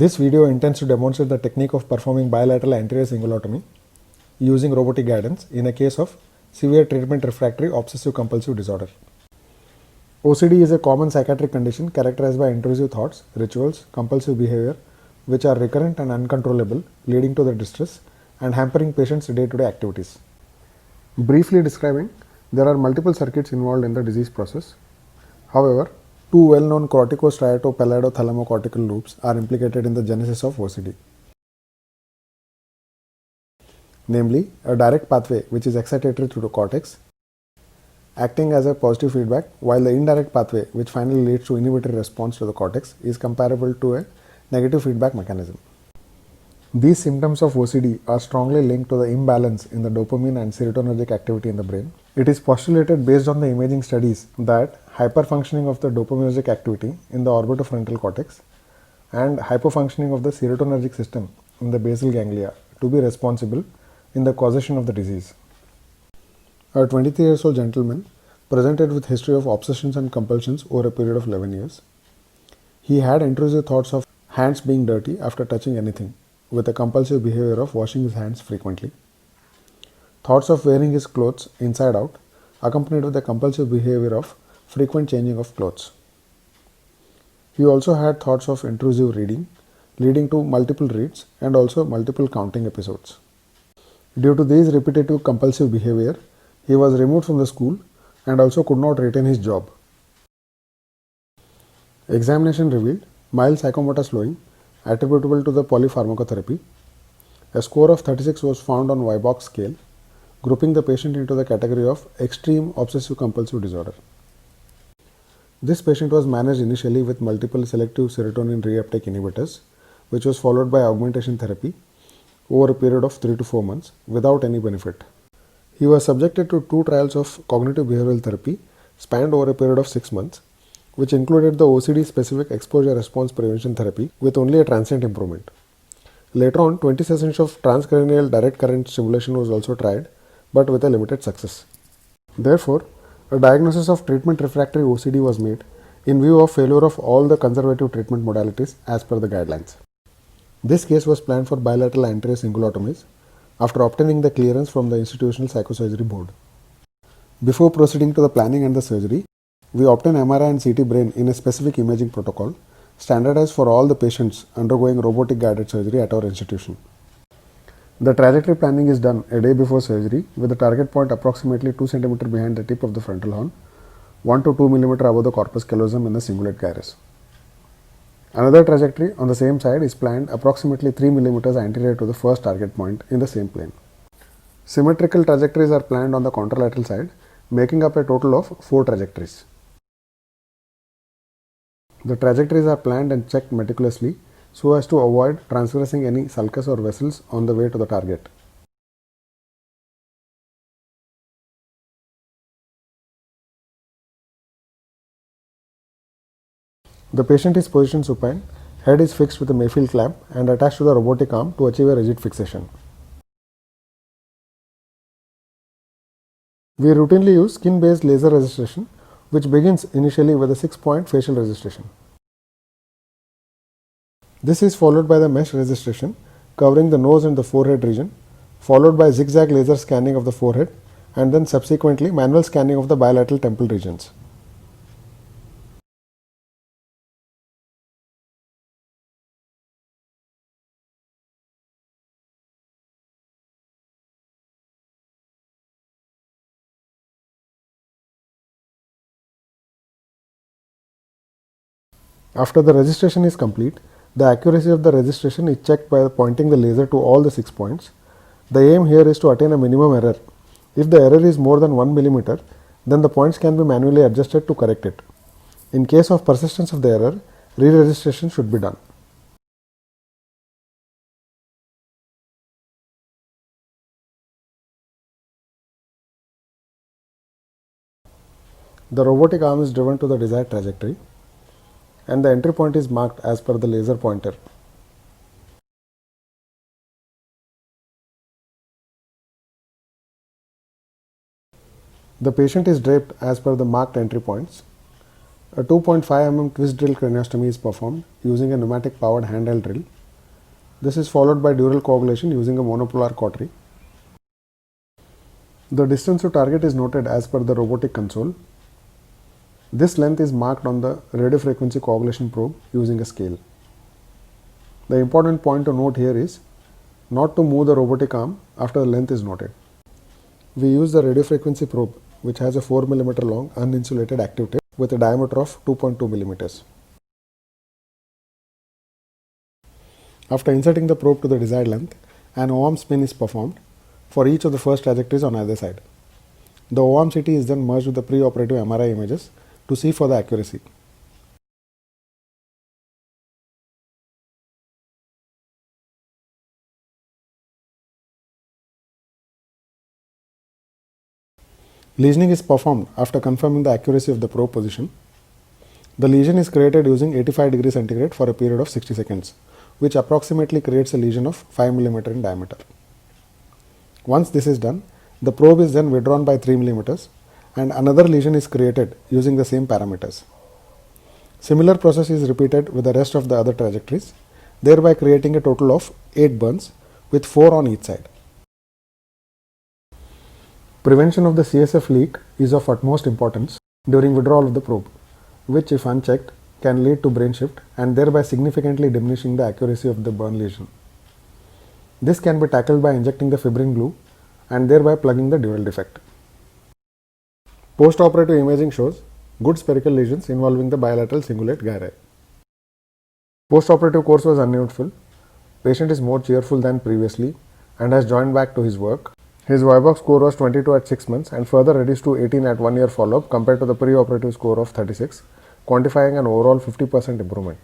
This video intends to demonstrate the technique of performing bilateral anterior cingulotomy using robotic guidance in a case of severe treatment refractory obsessive compulsive disorder. OCD is a common psychiatric condition characterized by intrusive thoughts, rituals, compulsive behavior which are recurrent and uncontrollable, leading to the distress and hampering patients' day-to-day activities. Briefly describing, there are multiple circuits involved in the disease process. However, two well-known cortico-striato-pallido-thalamocortical loops are implicated in the genesis of OCD. Namely, a direct pathway which is excitatory through the cortex, acting as a positive feedback, while the indirect pathway which finally leads to inhibitory response to the cortex is comparable to a negative feedback mechanism. These symptoms of OCD are strongly linked to the imbalance in the dopamine and serotonergic activity in the brain. It is postulated based on the imaging studies that hyperfunctioning of the dopaminergic activity in the orbitofrontal cortex and hypofunctioning of the serotonergic system in the basal ganglia to be responsible in the causation of the disease. A 23-year-old gentleman presented with history of obsessions and compulsions over a period of 11 years. He had intrusive thoughts of hands being dirty after touching anything, with a compulsive behavior of washing his hands frequently. Thoughts of wearing his clothes inside out, accompanied with a compulsive behavior of frequent changing of clothes. He also had thoughts of intrusive reading, leading to multiple reads and also multiple counting episodes. Due to these repetitive compulsive behavior, he was removed from the school and also could not retain his job. Examination revealed mild psychomotor slowing attributable to the polypharmacotherapy. A score of 36 was found on Weibuch scale, grouping the patient into the category of extreme obsessive compulsive disorder. This patient was managed initially with multiple selective serotonin reuptake inhibitors, which was followed by augmentation therapy over a period of 3 to 4 months without any benefit. He was subjected to 2 trials of cognitive behavioral therapy spanned over a period of 6 months, which included the OCD-specific exposure response prevention therapy with only a transient improvement. Later on, 20 sessions of transcranial direct current stimulation was also tried, but with a limited success. Therefore, a diagnosis of treatment refractory OCD was made in view of failure of all the conservative treatment modalities as per the guidelines. This case was planned for bilateral anterior cingulotomies after obtaining the clearance from the Institutional Psychosurgery Board. Before proceeding to the planning and the surgery, we obtain MRI and CT brain in a specific imaging protocol, standardized for all the patients undergoing robotic guided surgery at our institution. The trajectory planning is done a day before surgery with the target point approximately 2 cm behind the tip of the frontal horn, 1 to 2 mm above the corpus callosum in the cingulate gyrus. Another trajectory on the same side is planned approximately 3 mm anterior to the first target point in the same plane. Symmetrical trajectories are planned on the contralateral side, making up a total of 4 trajectories. The trajectories are planned and checked meticulously so as to avoid transgressing any sulcus or vessels on the way to the target. The patient is positioned supine, head is fixed with a Mayfield clamp and attached to the robotic arm to achieve a rigid fixation. We routinely use skin-based laser registration, which begins initially with a 6-point facial registration. This is followed by the mesh registration covering the nose and the forehead region, followed by zigzag laser scanning of the forehead and then subsequently manual scanning of the bilateral temple regions. After the registration is complete, the accuracy of the registration is checked by pointing the laser to all the 6 points. The aim here is to attain a minimum error. If the error is more than 1 mm, then the points can be manually adjusted to correct it. In case of persistence of the error, re-registration should be done. The robotic arm is driven to the desired trajectory, and the entry point is marked as per the laser pointer. The patient is draped as per the marked entry points. A 2.5 mm twist drill craniostomy is performed using a pneumatic powered handheld drill This is followed by dural coagulation using a monopolar cautery. The distance to target is noted as per the robotic console. This length is marked on the radiofrequency coagulation probe using a scale. The important point to note here is not to move the robotic arm after the length is noted. We use the radiofrequency probe, which has a 4 mm long uninsulated active tip with a diameter of 2.2 mm. After inserting the probe to the desired length, an O-arm spin is performed for each of the first trajectories on either side. The O-arm CT is then merged with the pre-operative MRI images to see for the accuracy. Lesioning is performed after confirming the accuracy of the probe position. The lesion is created using 85 degrees centigrade for a period of 60 seconds, which approximately creates a lesion of 5 mm in diameter. Once this is done, the probe is then withdrawn by 3 mm and another lesion is created using the same parameters. Similar process is repeated with the rest of the other trajectories, thereby creating a total of 8 burns with 4 on each side. Prevention of the CSF leak is of utmost importance during withdrawal of the probe, which if unchecked can lead to brain shift and thereby significantly diminishing the accuracy of the burn lesion. This can be tackled by injecting the fibrin glue and thereby plugging the dural defect. Post-operative imaging shows good spherical lesions involving the bilateral cingulate gyri. Post-operative course was uneventful. Patient is more cheerful than previously and has joined back to his work. His Vibox score was 22 at 6 months and further reduced to 18 at 1 year follow-up compared to the pre-operative score of 36, quantifying an overall 50% improvement.